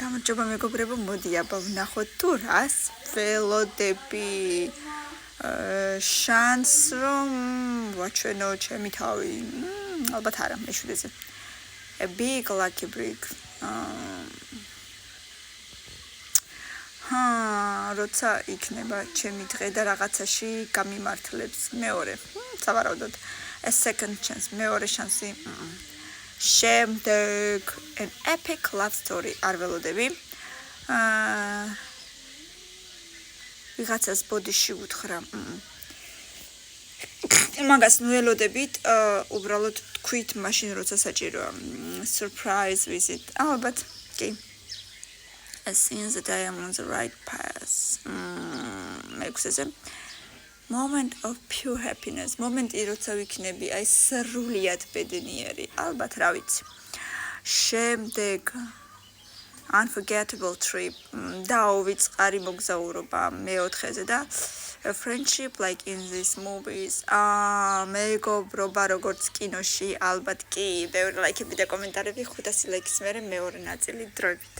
გამარჯობა მეგობრებო, მოდი აბა ვნახოთ თუ რას ველოდები. შანს რომ ვაჩვენო ჩემი თავი. ალბათ არა, მეშვიდეზე. A big lucky break. როცა იქნება ჩემი დღე და რაღაცაში გამიმართლებს მეორე. სავარაუდოდ. A second chance, მეორე შანსი. შემდეგ an epic love story არ ველოდები. ვიღაცას ბოდიში უთხრა. მაგას ველოდებით, უბრალოდ თქვით მაშინ როცა საჭიროა. Surprise visit. ალბათ, კი. As soon as I am on the right path. მეექვსეზე. Moment of pure happiness. მომენტი როცა ვიქნები აი სრულიად ბედნიერი. ალბათ რა ვიცი. შემდეგ unforgettable trip. დაუვიწყარი მოგზაურობა მეოთხეზე და a friendship like in these movies. მეგობრობა როგორც კინოში, ალბათ კი. ბევრი ლაიქები და კომენტარები 500 ლაიქის მერე მეორე ნაწილი დროებით.